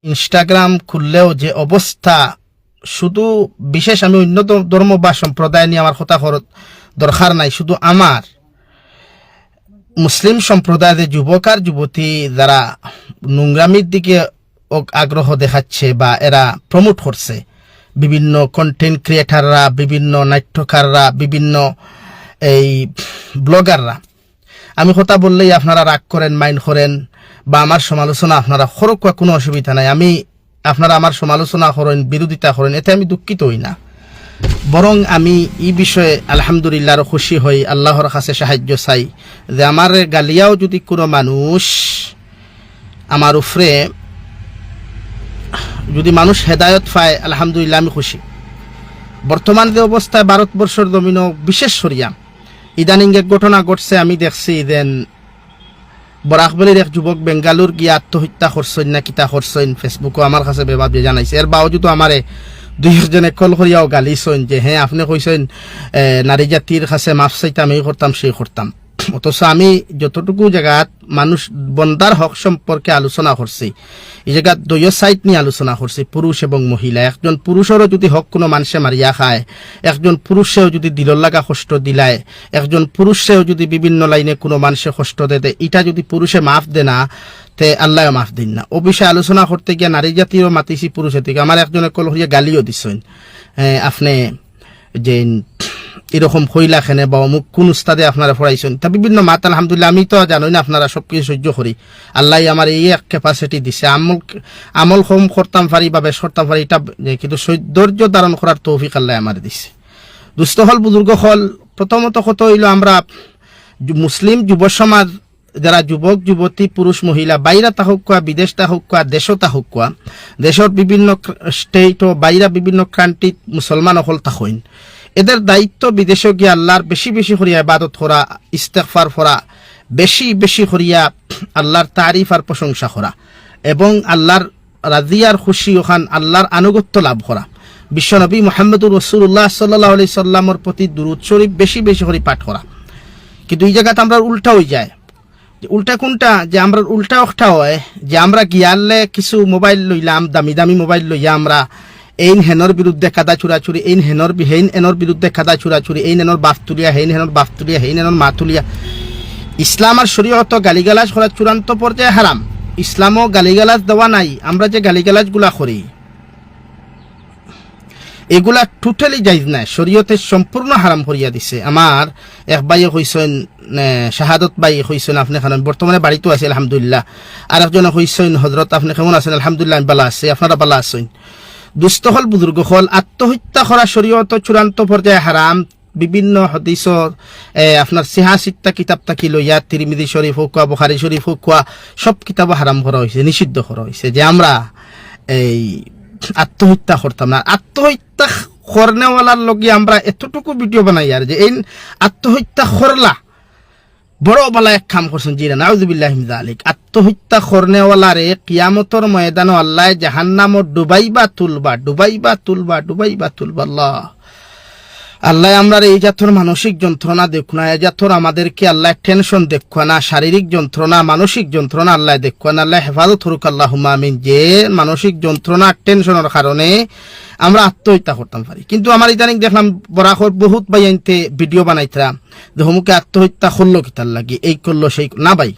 Instagram খুললেও যে অবস্থা, শুধু বিশেষ আমি অন্য ধর্ম বা সম্প্রদায় নিয়ে আমার কথা দরকার নাই, শুধু আমার মুসলিম সম্প্রদায়ের যুবক আর যুবতী যারা নোংরামির দিকে আগ্রহ দেখাচ্ছে বা এরা প্রমোট করছে, বিভিন্ন কন্টেন্ট ক্রিয়েটাররা, বিভিন্ন নাট্যকাররা, বিভিন্ন এই ব্লগাররা, আমি কথা বললেই আপনারা রাগ করেন, মাইন্ড করেন বা আমার সমালোচনা আপনারা খরকুয়া, কোনো অসুবিধা নাই। আমি আপনারা আমার সমালোচনা করেন, বিরোধিতা করেন, এতে আমি দুঃখিত হই না। বরং আমি এই বিষয়ে আলহামদুলিল্লাহ আরো খুশি হই, আল্লাহর কাছে সাহায্য চাই যে আমার গালিয়াও যদি কোনো মানুষ আমার উপরে যদি মানুষ হেদায়ত পায়, আলহামদুলিল্লাহ আমি খুশি। বর্তমান যে অবস্থায় ভারতবর্ষের জমিন বিশেষ সরিয়া ইদানিং এক ঘটনা ঘটছে, আমি দেখছি দেন বরাকবলির এক যুবক বেঙ্গালুর গিয়ে আত্মহত্যা করছেন না কিতা করছেন, ফেসবুকও আমার কাছে বেবাদ জানাইছে। এর বাবজুদ আমারে দুই একজনে কল করিয়াও গালিছেন যে হ্যাঁ আপনি কইছেন নারী জাতির কাছে মাফ চাইতাম, এই করতাম সেই করতাম। অথচ আমি যতটুকু জায়গাত মানুষ বন্দার হক সম্পর্কে আলোচনা করছি, এই জায়গাত দুই সাইড নিয়ে আলোচনা করছি, পুরুষ এবং মহিলা। একজন পুরুষেরও যদি হক কোনো মানুষে মারিয়া খায়, একজন পুরুষেও যদি দিলর লাগা কষ্ট দিলায়, একজন পুরুষেও যদি বিভিন্ন লাইনে কোনো মানুষে কষ্ট দেয়, এটা যদি পুরুষে মাফ দে না, তে আল্লাহ মাফ দিন না। ও বিষয়ে আলোচনা করতে গিয়া নারী জাতিরও মাতিছি, পুরুষের থেকে আমার একজনে কল হইয়া গালিও দিছেন, আপনি যে এরকম হইলা খেনে বা অমুক কোন উস্তাদে আপনারা পড়াইছেন, তা বিভিন্ন মাত। আলহামদুলিল্লাহ আমি তো জানোই না আপনারা সবকিছু সহ্য করি, আল্লাহ আমার এই এক ক্যাপাসিটি দিছে। আমল কম করতাম পারি বা বেশ করতাম পারি, এটা কিন্তু ধৈর্য ধারণ করার তৌফিক আল্লাহ আমার দিছে। দুস্থ হল, বুজুর্গ হল, প্রথমত কত হইল আমরা মুসলিম যুব সমাজ যারা যুবক যুবতী পুরুষ মহিলা বাইরা তাহুক কোয়া, বিদেশ তাহুক কোয়া, দেশও তাহুক কোয়া, দেশের বিভিন্ন স্টেট ও বাইরা বিভিন্ন ক্রান্তিত মুসলমান হল তাহইন, এদের দায়িত্ব বিদেশে গিয়ে আল্লাহর বেশি বেশি করিয়া ইবাদত করা, ইস্তেগফার করা, বেশি বেশি করিয়া আল্লাহর তারিফ আর প্রশংসা করা এবং আল্লাহর রাজিয়ার খুশি ওখান আল্লাহর আনুগত্য লাভ করা, বিশ্বনবী মুহাম্মদুর রাসূলুল্লাহ সাল্লাল্লাহু আলাইহি সাল্লামের প্রতি দুরূদ শরীফ বেশি বেশি করে পাঠ করা। কিন্তু এই জায়গাতে আমরা উল্টা হয়ে যায়। উল্টা কোনটা? যে আমরা উল্টা একটা হয় যে আমরা গিয়ালে কিছু মোবাইল লইলাম, দামি দামি মোবাইল লইয়া আমরা এই হেনর বিরুদ্ধে কাদা চুরাচুরি, এই হেইন এনর বিরুদ্ধে কাদা চুরাচুরি, এই এনর বাফ তুলিয়া, হেইন হেনর বাফ তুলিয়া, হেইন এনর মা তুলিয়া। ইসলাম আর শরীয়ত গালিগালাজ করা চূড়ান্ত পর্যায়ে হারাম। ইসলামও গালিগালাজ দেওয়া নাই। আমরা যে গালিগালাজ গুলা করি এগুলা টোটালি জায়েজ নাই, শরীয়তে সম্পূর্ণ হারাম করিয়া দিছে। আমার এক ভাইয়ে কইছেন, শাহাদত ভাই কইছেন আপনি খান বর্তমানে বাড়িতে আছে আলহামদুলিল্লাহ, আর একজনে কইছেন হযরত আপনি কেমন আছেন? আলহামদুলিল্লাহ আমি ভালো আছি, আপনারা ভালো আছেন? দুস্থ হল, বুজুর্গ হল, আত্মহত্যা করা শরীয়ত চূড়ান্ত পর্যায়ে হারাম। বিভিন্ন হাদিস আপনার সিহাসিত্তা কিতাব থাকি লইয়া তিরমিজি শরীফ হোক, বুখারী শরীফ হোক, সব কিতাব হারাম করা হয়েছে, নিষিদ্ধ করা হয়েছে যে আমরা এই আত্মহত্যা করতাম না। আত্মহত্যা করনেওয়ালার লগে আমরা এতটুকু ভিডিও বানাই আর যে এই আত্মহত্যা করলা বড় বালা এক কাম করছেন, জি না, নাউযুবিল্লাহি মিন যালিক। আত্মহত্যা করনেওয়ালারে কিয়ামতের ময়দানে আল্লাহ জাহান্নামে ডুবাইবা তুলবা, ডুবাইবা তুলবা, ডুবাইবা তুলবা। আল্লাহ আমরা এই জাতর মানসিক যন্ত্রণা দেখো না, এই জাতর আমাদেরকে আল্লাহ টেনশন দেখো না, শারীরিক যন্ত্রণা, মানসিক যন্ত্রণা আল্লাহ দেখো না। আল্লাহ হেফাজত করুক, আল্লাহুম্মা আমিন। যে মানসিক যন্ত্রণা, টেনশনের কারণে আমরা আত্মহত্যা করতাম পারি। কিন্তু আমার ইদানিং দেখলাম বরাকর বহুত ভাই আনতে ভিডিও বানাইতাম যে হুমুকে আত্মহত্যা করলো কিতার লাগি, এই করলো সেই না। ভাই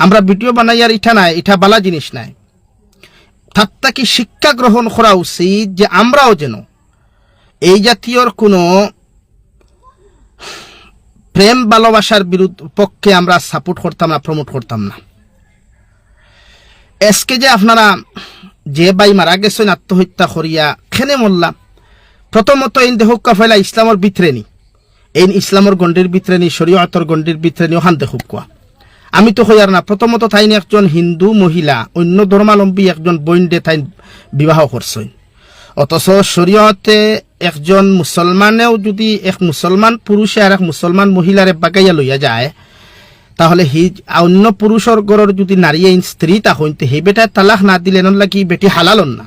আমরা ভিডিও বানাই আর ইটা নাই, এটা বালা জিনিস নাই। তাত্তা কি শিক্ষা গ্রহণ করা উচিত যে আমরাও যেন এই জাতীয়র কোনো প্রেম ভালোবাসার পক্ষে আমরা সাপোর্ট করতাম না, প্রমোট করতাম না। এসকে যে আপনারা যে ভাই মারা গেছেন আত্মহত্যা করিয়া খেনে মরলাম, প্রথমত এই দেহুকা ফেলা ইসলামের ভিতরে নি, এই ইসলামের গণ্ডির ভিতরে নি, শরীয়তের গণ্ডির ভিতরে নি, ওখান দেহুকা। আমি তো হইয়ার না। প্রথমত তাইনি একজন হিন্দু মহিলা অন্য ধর্মাবলম্বী একজন বইন্ডে তাই বিবাহ করছেন, অথচ শরীয়তে একজন মুসলমানেও যদি এক মুসলমান পুরুষে আর এক মুসলমান মহিলারে বাগাইয়া লইয়া যায়, তাহলে অন্য পুরুষের ঘরের যদি নারী স্ত্রী তা হইতে সেই বেটায় তালাক না দিলে লাগি বেটি হালালন না।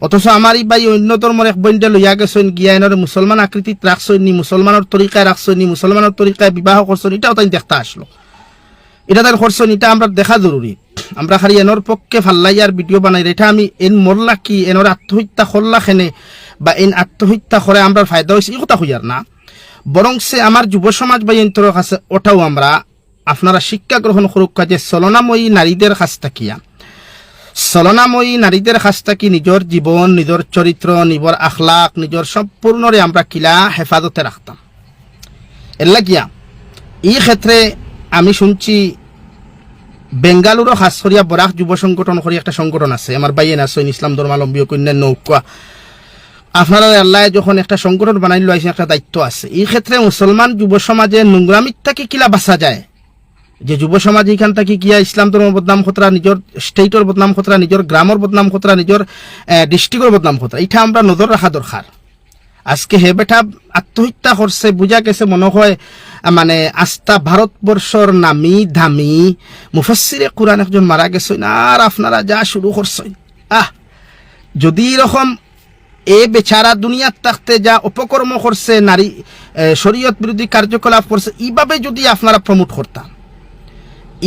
অথচ আমার এই ভাই অন্য ধর্মের এক বইন্ডে লইয়া গেছেন, গিয়া এনারে মুসলমান আকৃতিত রাখছেন নি, মুসলমানের তরিকায় রাখছেন নি, মুসলমানের তরিকায় বিবাহ করছেন, এটাও তাই দেখতে আসলো। এটা তার করছেন, এটা আমরা দেখা জরুরি। আমরা খালি এনর পক্ষে ফাল্লাইয়ার ভিডিও বানাই, এটা আমি এন মরলা কি এনর আত্মহত্যা করলা খেনে বা এন আত্মহত্যা করে আমরা ফায়দা হয়েছে এই কথা হইয়ার না, বরং সে আমার যুব সমাজ বা যন্ত্র কাছে ওটাও আমরা আপনারা শিক্ষা গ্রহণ করুক যে চলনাময়ী নারীদের কাছ থাকিয়া চলনাময়ী নারীদের কাছ থাকি নিজের জীবন, নিজের চরিত্র, নিজের আখলাক, নিজের সম্পূর্ণরে আমরা কিলা হেফাজতে রাখতাম। এর লাগিয়া এই ক্ষেত্রে আমি শুনছি বেঙ্গালুরু খাস করিয়া বরাক যুব সংগঠন করি একটা সংগঠন আছে, আমার বাইয়েন আসইন ইসলাম ধর্মাবলম্বী কন্যা নৌকা, আপনারা আল্লাহ যখন একটা সংগঠন বানাই লাইছেন একটা দায়িত্ব আছে। এই ক্ষেত্রে মুসলমান যুব সমাজে নোংরামির থেকে কিলা বাঁচা যায়, যে যুব সমাজ এইখান থেকে গিয়া ইসলাম ধর্ম বদনাম খতরা, নিজের স্টেটর বদনাম খতরা, নিজের গ্রামের বদনাম খতরা, নিজের ডিস্ট্রিক্টর বদনাম খতরা, এটা আমরা নজর রাখা দরকার। আজকে হে বেটা আত্মহত্যা করছে, বুঝা গেছে মনে হয় মানে আস্থা ভারতবর্ষর নামি দামি মুফাসসিরে কুরআন একজন মারা গেছে, আর আপনারা যা শুরু করছেন। যদি এরকম এ বেচারা দুনিয়ার থাকতে যা অপকর্ম করছে, নারী শরীয়ত বিরোধী কার্যকলাপ করছে, এইভাবে যদি আপনারা প্রমোট করতাম,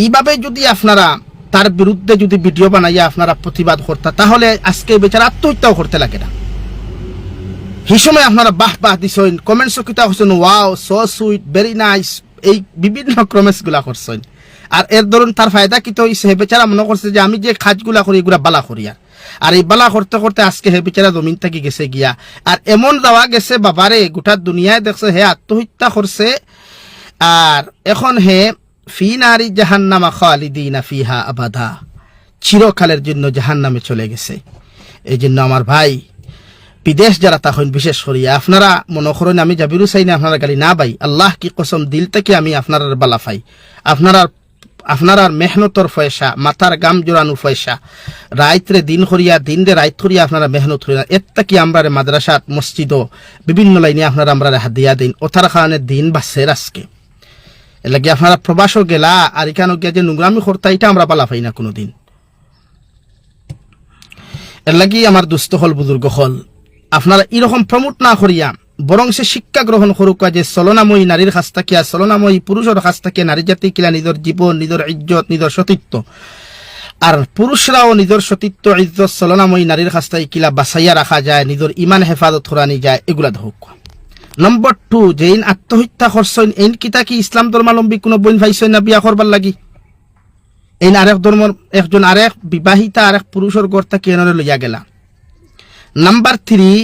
এইভাবে যদি আপনারা তার বিরুদ্ধে যদি ভিডিও বানাইয়া আপনারা প্রতিবাদ করতা, তাহলে আজকে বেচারা আত্মহত্যাও করতে লাগে না। এই সময় আপনারা বাহ বাহ দিছেন, কমেন্টস কিতা করছেন, wow so sweet very nice, এই বিভিন্ন কমেন্টস গুলা করছেন। আর এর ধরুন তার ফায়দা কিতো হইছে, হে বেচারা মনে করছে যে আমি যে কাজগুলা করি এগুলা বালা করি, আর এই বালা করতে করতে আজকে হে বেচারা জমিন থেকে গেছে গিয়া, আর এমন যাওয়া গেছে বাবারে গোটা দুনিয়ায় দেখছে হে আত্মহত্যা করছে, আর এখন হে ফি নারি জাহান্নামা খালিদিনা ফিহা আবাদা, চিরকালের জন্য জাহান্নামে চলে গেছে। এই জন্য আমার ভাই বিদেশ যারা তখন বিশেষ করিয়া আপনারা মনে করেন আমি জাবিরু চাই না আপনারা গালি না ভাই, আল্লাহ কি কসম দিল থেকে আমি আপনার বালা পাই, আপনার মেহনতর পয়সা, মাথার গাম জোরানো পয়সা, রাইতরে দিন করিয়া দিন রে রাইত করিয়া আপনারা মেহনত করিয়া এর কি আমরা মাদ্রাসাত মসজিদ বিভিন্ন লাইনে আপনারা আমরা হাত দিয়া দিন, ওথার কারণে দিন বাঁচে আজকে। এর লাগে আপনারা প্রবাসও গেলা আর এখানে গিয়া যে নোংরামি করতা, এটা আমরা বালা পাই না কোনোদিন। এর লাগি আমার দুস্থ হল বুজুর্গ হল আপনারা এরকম প্রমোট না করিয়া বরং সে শিক্ষা গ্রহণ করুক যে চলনাময়ী নারীর কাছ থাকিয়া, চলনাময়ী পুরুষের কাছ থেকে নারী জাতি কিলা নিজের জীবন, নিজের ইজ্জত, নিজের সতীত্ব, আর পুরুষরাও নিজের সতীত্ব ইজ্জত চলনাময়ী নারীর কাছ থেকে কিলা বাঁচাইয়া রাখা যায়, নিজের ইমান হেফাজত করানি যায়, এগুলা হোক। নম্বর 2, যে আত্মহত্যা করছেন এই কিতা কি ইসলাম ধর্মাবলম্বী কোনো বোন ভাইছেন না বিয়া করবার লাগি? এই আরেক ধর্মের একজন আরেক বিবাহিতা আরেক পুরুষের ঘর থেকে এনরে লইয়া গেলা। নাম্বার 3,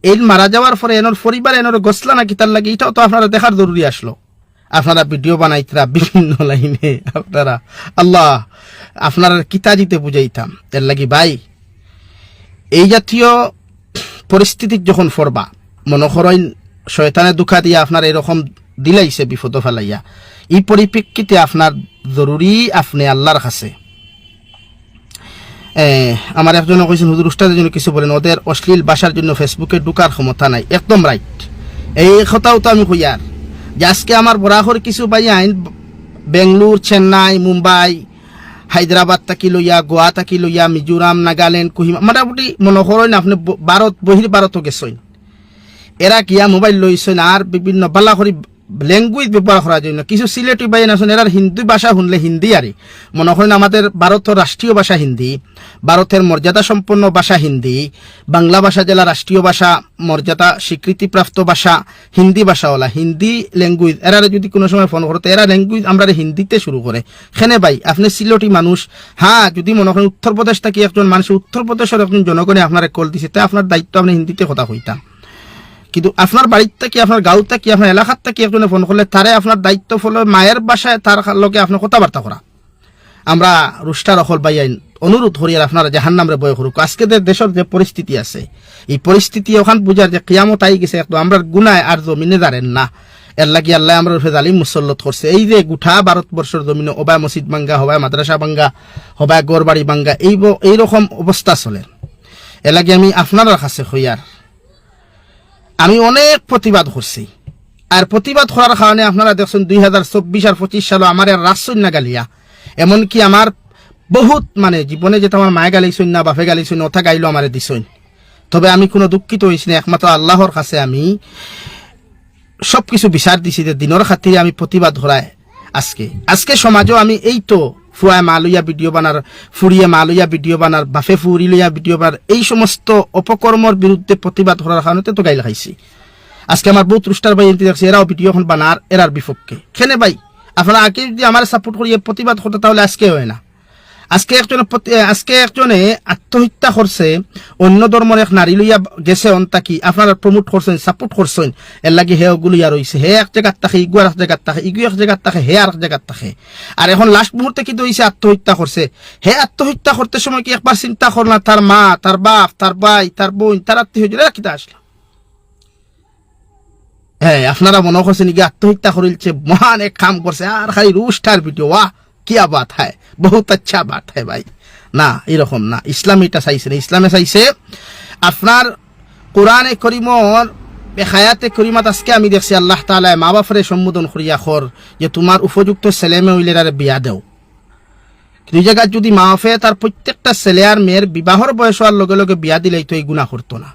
এই মারা যাওয়ার পরে এনর পরিবার এনর গসলা না কিতার লাগে, এটাও তো আপনারা দেখার জরুরি আসলো। আপনারা ভিডিও বানাইতরা বিভিন্ন লাইনে, আপনারা আল্লাহ আপনারা কিতা দিতে বুঝাইতাম। এর লাগি ভাই এই জাতীয় পরিস্থিতি যখন পড়বা, মনে করেন শয়তানে দুঃখা দিয়া আপনার এরকম দিলাইছে বিপদ ফেলাইয়া, এই পরিপ্রেক্ষিতে আপনার জরুরি আপনি আল্লাহর কাছে আমার একজন কইছেন হুজুর উস্তাদের জন্য কিছু বলেন, ওদের অশ্লীল ভাষার জন্য ফেসবুকে ঢুকার ক্ষমতা নাই। একদম রাইট, এই কথাও তো আমি কইয়ার যে আজকে আমার বরাহর কিছু ভাই আইন বেঙ্গলোর, চেন্নাই, মুম্বাই, হায়দ্রাবাদ থাকি লইয়া, গোয়া থাকি লইয়া, মিজোরাম, নাগাল্যান্ড, কোহিমা, মোটামুটি মনে করেন আপনি ভারত বহির্ভারতও গেছেন, এরা গিয়া মোবাইল লইছেন আর বিভিন্ন বালা করি ল্যাঙ্গুয়েজ ব্যবহার করার জন্য। কিছু সিলেটি বাইন আছেন এরা হিন্দি ভাষা শুনলে হিন্দি, আরে মনে করেন আমাদের ভারতের রাষ্ট্রীয় ভাষা হিন্দি, ভারতের মর্যাদা সম্পন্ন ভাষা হিন্দি, বাংলা ভাষা জেলা রাষ্ট্রীয় ভাষা, মর্যাদা স্বীকৃতিপ্রাপ্ত ভাষা হিন্দি ভাষাওয়ালা, হিন্দি ল্যাঙ্গুয়েজ এরা যদি কোনো সময় ফোন করতে এরা ল্যাঙ্গুয়েজ আমরা হিন্দিতে শুরু করে। খেনে ভাই আপনি সিলেটি মানুষ, হ্যাঁ যদি মনে করেন উত্তরপ্রদেশ থাকি একজন মানুষ, উত্তরপ্রদেশের একজন জনগণে আপনার কল দিছে, তাই আপনার দায়িত্ব আপনি হিন্দিতে কথা কইতাম, কিন্তু আপনার বাড়ির থেকে আপনার গাঁও থেকে আপনার এলাকার থেকে একজনে ফোন করলে তারে আপনার দায়িত্ব ফলে মায়ের বাসায় তার লগে আপনার কথাবার্তা করা। আমরা রুষ্টার অকল বাই আইন অনুরোধ করি আর আপনারা জাহান্নামরে বয় করুক। আজকে দেশের যে পরিস্থিতি আছে এই পরিস্থিতি ওখান বুঝার যে কিয়ামত আই গেছে, একদম আমরা গুনায় আর জমিনে দাঁড়েন না। এর লাগি আল্লাহ আমরা জালিম মুসল্লত করছে। এই যে গুঠা ভারতবর্ষের জমিনে হবায় মসজিদ ভাঙ্গা, হবায় মাদ্রাসা ভাঙ্গা, হবায় গড়বাড়ি ভাঙ্গা, এইরকম অবস্থা চলে। এর লাগি আমি আপনার কাছে হইয়ার আমি অনেক প্রতিবাদ করছি, আর প্রতিবাদ করার কারণে আপনারা দেখছেন 2024 আর 25 সালে আমার আর রাজসৈন্য না গালিয়া, এমনকি আমার বহুত মানে জীবনে যেটা আমার মায়ে গালিছইন না বাপে গালিছইন ওথা গাইলো আমারে দিছইন, তবে আমি কোনো দুঃখিত হইছি না। একমাত্র আল্লাহর কাছে আমি সবকিছু বিচার দিছি যে দিনের খাতিরে আমি প্রতিবাদ করায় আজকে সমাজও আমি এই তো ফুয়ায় মা লইয়া ভিডিও বানার, ফুরিয়ে মা লইয়া ভিডিও বানার, বাফে ফুরি লইয়া ভিডিও বানার, এই সমস্ত অপকর্মর বিরুদ্ধে প্রতিবাদ করার কারণে তো গাইল খাইছি। আজকে আমার বহুত রুস্টার ভাই এনতে দেখছি এরাও ভিডিও এখন বানার এরার বিপক্ষে। কেনে ভাই আপনারা আগে যদি আমার সাপোর্ট করিয়ে প্রতিবাদ করতে তাহলে আজকে হয় না। আজকে একজনে আত্মহত্যা করছে, অন্য ধর্মের এক নারী লইয়া গেছে অন্তাকি আপনারা প্রমোট করছেন, সাপোর্ট করছেন, এর লাগে হে ওগুলো ইয়া রয়েছে, হে এক জায়গার থাকে, ইগু আর এক জায়গার থাকে, ইগু এক জায়গার থাকে, হে আর এক জায়গার থাকে। আর এখন লাস্ট মুহূর্তে কিন্তু হয়েছে আত্মহত্যা করছে। হে আত্মহত্যা করতে সময় কি একবার চিন্তা কর না তার মা, তার বাপ, তার ভাই, তার বোন, তার আত্মীয় এরা কিতা আসলো? হ্যাঁ আপনারা মনে করছেন কি আত্মহত্যা করিলছে, মহান এক কাম করছে, আর খালি রুস্টার ভিডিও, ওয়াহ কিয়া বাত হ্যায়, বহুত আচ্ছা বাত হ্যায় ভাই। না এরকম না, ইসলাম এটা চাইছে না। ইসলামে চাইছে আপনার কোরআনে করিমর হায়াতে করিমাত আজকে আমি দেখছি আল্লাহ তাআলা মা বাপরে সম্বোধন করিয়া খর যে তোমার উপযুক্ত ছেলে মেয়ে হইলে তারে বিয়া দেও। দুই জায়গায় যদি মা বাপে তার প্রত্যেকটা ছেলে আর মেয়ের বিবাহর বয়স হওয়ার লগে লগে বিয়া দিলেই তো এই গুণা করতো না।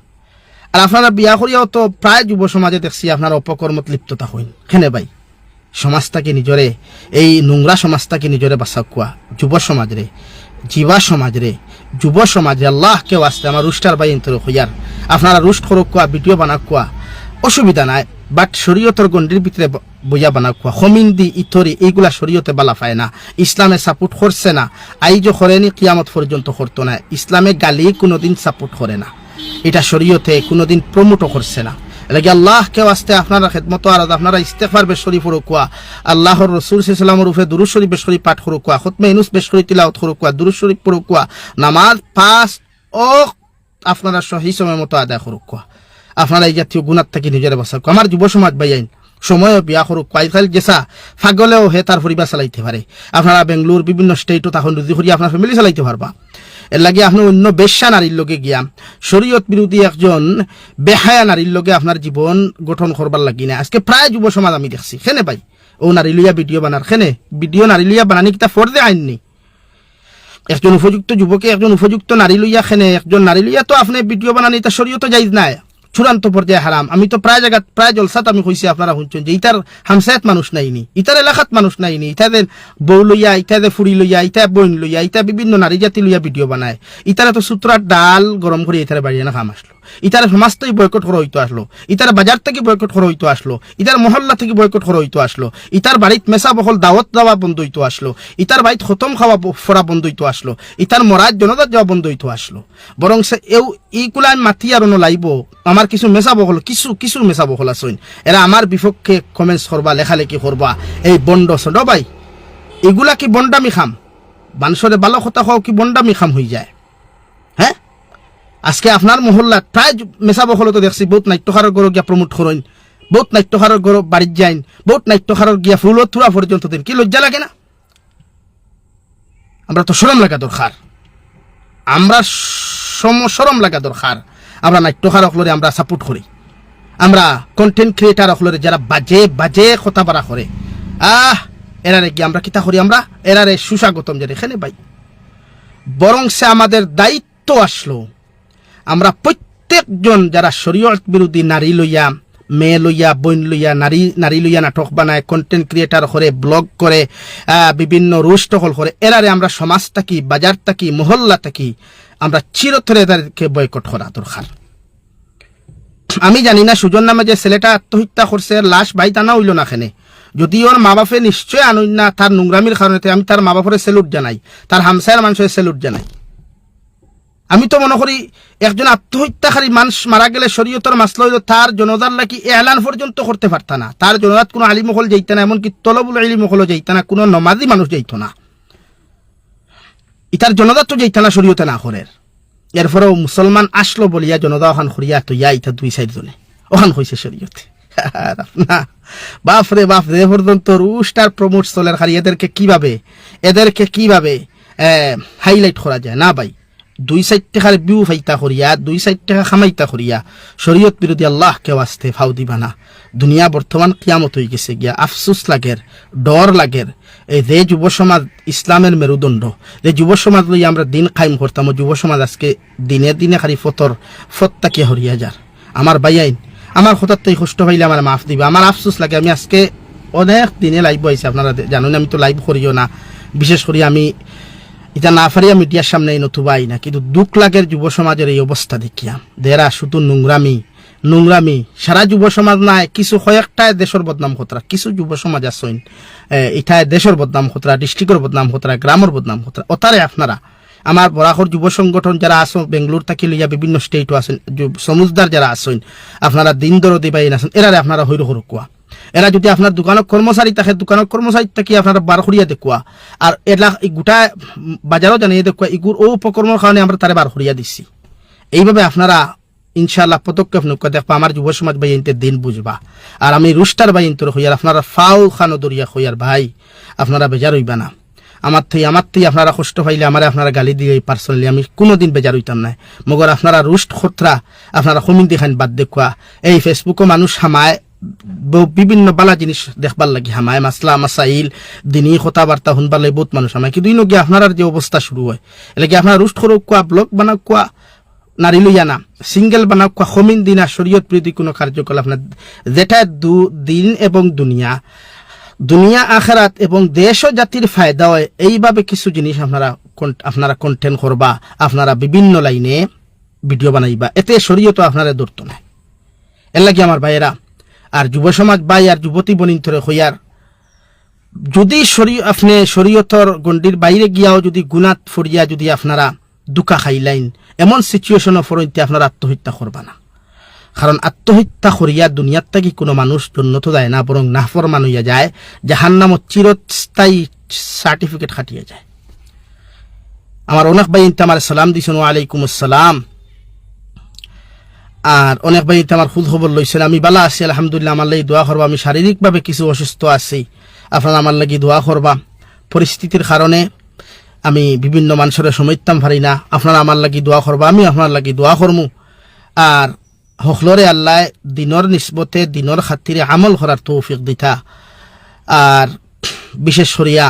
আর আপনারা বিয়া করিয়াও তো প্রায় যুব সমাজে দেখছি আপনারা অপকর্মত লিপ্ততা হইন। কেনে ভাই সমাজটাকে নিজরে, এই নোংরা সমাজটাকে নিজরে বাঁচা কোয়া, যুব সমাজ রে, জীবা সমাজ রে, যুব সমাজ আল্লাহ কেউ আসতে আমার রুস্টার বাই ইন্তর হইয়ার আপনারা রুস্ট করো কোয়া, ভিডিও বানা কোয়া, অসুবিধা নাই, বাট শরীয়তর গণ্ডির ভিতরে বইয়া বানা কোয়া, হমিন্দি ইতরি এইগুলা শরীয়তে বালা পায় না, ইসলামে সাপোর্ট করছে না, আইজ করেনি কিয়ামত পর্যন্ত করতো না, ইসলামে গালি কোনোদিন সাপোর্ট করে না, এটা শরীয়তে কোনোদিন প্রমোটও করছে না। এলাকি আল্লাহ কেউ আসতে আপনারা খেদমত আর আপনারা ইস্তেগফার বেশরি ফুরুকুয়া, আল্লাহর রাসূল সাল্লাল্লাহু আলাইহি ওয়াসাল্লামের উপরে দুরূদ শরীফ বেশরি পাঠ ফুরুকুয়া, খুতমে ইউনুস বেশরি তিলাওয়াত ফুরুকুয়া, দুরূদ শরীফ ফুরুকুয়া, নামাজ পাঁচ ও আপনারা সহি সময় মতো আদায় ফুরুকুয়া। আপনারা এই জাতীয় গুনাহ থেকে নিজের বাঁচাও। আমার যুব সমাজ ভাইয়াইন সময় বিয়া করুক, কাইখাল গেছা ফাগলেও হে তার পরিবার চালাইতে পারে। আপনারা বেঙ্গলোর বিভিন্ন স্টেটও তখন রুজি করিয়া আপনার ফ্যামিলি চালাইতে পারবা। এর লাগে আপনি অন্য বেশ্যা নারীর লগে গিয়া শরীয়ত বিরোধী একজন বেহায়া নারীর লগে আপনার জীবন গঠন করবার লাগি না। আজকে প্রায় যুব সমাজ আমি দেখছি খেনে ভাই ও নারী লইয়া ভিডিও বানার, খেনে ভিডিও নারী লইয়া বানানি কিতা ফর্দে আইননি। একজন উপযুক্ত যুবকে একজন উপযুক্ত নারী লইয়া খেনে একজন নারী লইয়া তো আপনি ভিডিও বানানি তা শরীয়ত জায়েজ নাই, চূড়ান্ত পর্যায়ে হারাম। আমি তো প্রায় জায়গা প্রায় জলসাত আমি কইছি আপনারা শুনছেন যে ইতার হামসায়াত মানুষ নাইনি, ইতার এলাকাত মানুষ নাইনি, ইতাদের বউ লইয়া, ইতাদের ফুড়ি লইয়া, ইতা বইন লইয়া, ইতা বিভিন্ন নারী জাতি লইয়া ভিডিও বানায়। ইতারা তো সূত্রার ডাল গরম করে ইতারে বাড়িয়ে না খাম আসলো, ইতার সমাজ থেকে বয়কট করা হইতো আসলো, ইতার বাজার থেকে বয়কট করা হইতো আসলো, ইতার মহল্লা থেকে বয়কট করা হইতো আসলো, ইতার বাড়িত মেসা বহল দাওয়াত দেওয়া বন্ধ হইতো আসলো, ইতার বাড়িত খতম খাওয়া ফোড়া বন্ধ হইতো আসলো, ইতার মরাজ জনতার যাওয়া বন্ধ হইতো আসলো। বরং সে এইগুলা মাতি আর লাইব আমার কিছু মেসা বহল কিছু মেসা বহল আসইন, এরা আমার বিপক্ষে কমেন্টস করবা, লেখালেখি করবা, এই বন্ড সড ভাই এগুলা কি বন্ডামি খাম? মানুষের ভালো কথা হও কি বন্ডামি খাম হয়ে যায়? হ্যাঁ আজকে আপনার মহল্লাত প্রায় মেসা বহল তো দেখছি বহুত নাট্যকারের গরো গিয়া প্রমোট করেন, বহুত নাট্যকারের গরো বাড়ির যাইন, বহুত নাট্যকারের গিয়া ফুল থুরা পর্যন্ত দেন। কি লজ্জা লাগে না? আমরা তো শরম লাগা দরকার, আমরা শরম লাগা দরকার। আমরা নাট্যকার অকলরে আমরা সাপোর্ট করি, আমরা কন্টেন্ট ক্রিয়েটার অকলরে যারা বাজে বাজে কথা বাড়া করে এরারে কি আমরা কিতা করি? আমরা এরারে সুস্বাগতম জানি এখানে ভাই। বরং সে আমাদের দায়িত্ব আসলো আমরা প্রত্যেকজন যারা শরীয়ত বিরোধী নারী লইয়া, মেয়ে লইয়া, বোন লইয়া, নারী লইয়া নাটক বানায়, কন্টেন্ট ক্রিয়েটার করে, ব্লগ করে, বিভিন্ন রোস্টকল করে, এরারে আমরা সমাজ থাকি, বাজার থাকি, মহল্লা থাকি আমরা চিরতরে এদেরকে বয়কট করা দরকার। আমি জানি না সুজন নামে যে ছেলেটা আত্মহত্যা করছে লাশ ভাই টানা হইল না খেনে, যদি ওর মা বাপে নিশ্চয় আনুন না তার নোংরামির কারণে আমি তার মা বাপরে সেলুট জানাই, তার হামসায়ের মানুষের সেলুট জানাই। আমি তো মনে করি একজন আত্মহত্যাকারী মানুষ মারা গেলে শরীয়তের মাসলা হইল তার জনদার লাগি এলান পর্যন্ত করতে পারত না, তার জনদাত কোনো আলিমহল যাইত না, এমনকি তলবুল ইলমহলও যাইত না, কোনো নমাজি মানুষ যাইত না, ইতার জনদাত তো যাইত না শরীয়তে না করে। এরপরেও মুসলমান আসলো বলিয়া জনদা ওখান করিয়া তো ইয়া ইতা 2-4 জনে ওখান হয়েছে শরীয়তে। বাপরে বাপ রে পর্যন্ত রুস্টার প্রমোট চলের খালি এদেরকে কিভাবে হাইলাইট করা যায় না ভাই? 2-4 টাকার বিউ ফাইতা করিয়া 2-4 টাকা খামাইতা করিয়া শরীয়ত বিরোধী আল্লাহ কেউ আসতে ফাউ দিবা না। দুনিয়া বর্তমান কিয়ামত হয়ে গেছে গিয়া, আফসোস লাগের, ডর লাগের। এই যে যুব সমাজ ইসলামের মেরুদণ্ড, যে যুব সমাজ লইয়া আমরা দিন কায়েম করতাম, যুব সমাজ আজকে দিনে দিনে খালি ফত্তাকে হরিয়া যার। আমার ভাইয়াইন আমার হঠাৎ তাই কষ্ট পাইলে আমার মাফ দিবা, আমার আফসোস লাগে। আমি আজকে অনেক দিনে লাইভ হয়েছে, আপনারা জানেন আমি তো লাইভ করিও না, বিশেষ করে আমি এটা না পারি মিডিয়ার সামনে নতুবাই না, কিন্তু দুঃখ লাগের যুব সমাজের এই অবস্থা দেখিয়া দেরা শুধু নোংরামি সারা যুব সমাজ নাই, কিছু কয়েকটায় দেশের বদনাম খতরা, কিছু যুব সমাজ আসইন ইঠায় দেশের বদনাম খতরা, ডিস্ট্রিক্টের বদনাম খতরা, গ্রামের বদনাম খতরা। ওতারে আপনারা আমার বরাকর যুব সংগঠন যারা আসেন, বেঙ্গলোর থেকে লইয়া বিভিন্ন স্টেটও আছেন, সমুজদার যারা আসেন, আপনারা দিন দরদি বাইন আছেন, এরারে আপনারা হইর হরু কোয়া। এরা যদি আপনার দোকানের কর্মচারী থাকে, দোকানের কর্মচারী থাকি আপনারা বার করিয়া দেখুয়া, আর এলা গোটা বাজারও জানিয়ে দেখুয়া ইগুর ও উপকর্মের কারণে আমরা তারে বার করিয়া দিচ্ছি। এইভাবে আপনারা ইনশাআল্লাহ পদক্ষেপ নৌকা দেখবা, আমার যুব সমাজ ভাই ইনতে দিন বুঝবা। আর আমি রুস্টার ভাই ইন্তর হইয়ার আপনারা ফাও খানো দরিয়া হইয়ার ভাই, আপনারা বেজার হইবা না। আমার থেকে আপনারা কষ্ট পাইলে আমারে আপনারা গালি দিয়ে পার্সোনালি আমি কোনোদিন বেজার হইতাম না। মগর আপনারা রুষ্ট খতরা আপনারা কমিন দেখান বাদ দেখুয়া। এই ফেসবুকও মানুষ হামায় বিভিন্ন বালা জিনিস দেখবার লাগি হামায়, মাসলা মাসাইল দিনই কথাবার্তা শুনবার লাগে বহুত মানুষ হামায়, কিন্তু ইনকি আপনার যে অবস্থা শুরু হয় এলাকি আপনারা রুষ্ট করুক কোয়া, ব্লগ বানাক কোয়া, নারী লইয়া না সিঙ্গেল বানাক কোয়া, কমিন দিনা শরীয়ত বিরোধী কোনো কার্যকলাপ না, যেটা দিন এবং দুনিয়া আখেরাত এবং দেশ ও জাতির ফায়দা হয়, এইভাবে কিছু জিনিস আপনারা কন্টেন্ট করবা, আপনারা বিভিন্ন লাইনে ভিডিও বানাইবা, এতে শরীয়ত আপনারা ধরতো না। এর লাগে আমার ভাইয়েরা আর যুব সমাজ ভাই আর যুবতী বনিন ধরে হইয়ার, যদি আপনি শরীয়তর গণ্ডির বাইরে গিয়াও যদি গুনাত ফরিয়া যদি আপনারা দুকা খাইলাইন, এমন সিচুয়েশনও ফরইতে আপনারা আত্মহত্যা করবা না। কারণ আত্মহত্যা করিয়া দুনিয়ার থেকে কোনো মানুষ জন্নত যায় না, বরং নাফরমান হইয়া যায়, জাহান্নামত চিরস্থায়ী সার্টিফিকেট খাটিয়ে যায়। আমার অনেক ভাই আমার সালাম দিয়েছেন, ওয়ালাইকুম আসসালাম। আর অনেক ভাই আমার খুদ খবর লইছেন, আমি বালা আছি আলহামদুলিল্লাহ, আমার লাগি দোয়া করবা। আমি শারীরিকভাবে কিছু অসুস্থ আছি, আপনারা আমার লাগি দোয়া করবা। পরিস্থিতির কারণে আমি বিভিন্ন মানুষের সময়তাম পারি না, আপনারা আমার লাগি দোয়া করবা, আমি আপনার লাগি দোয়া করমু। আর হকলরে আল্লাহ দিনর নিসবতে দিনর খাতিরে আমল করার তৌফিক দিতা। আর বিশেষ করিয়া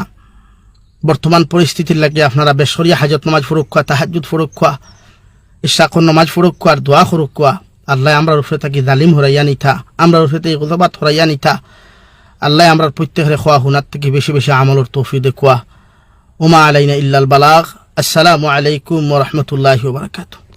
বর্তমান পরিস্থিতির লাগে আপনারা বেশরিয়া হাজত নামাজ ফুরুক খোয়া, তাহাজ্জুদ ফুরুক খোয়া, ইশাকর নামাজ ফুরুক খোয়া, আর দোয়া ফুরুক খোয়া। আল্লাহ আমরা রূপে থাকি জালিম হরাইয়া নিথা, আমরা রূপে থেকে গুজবাত হরাইয়া নিথা। আল্লাহ আমরা প্রত্যেকের খোয়া হুনার থেকে বেশি বেশি আমলের তৌফিক দেখুয়া। ওমা আলাইনা ইল্লাল বালাগ। আসসালামু আলাইকুম ওয়া রাহমাতুল্লাহি ওয়া বারাকাতুহু।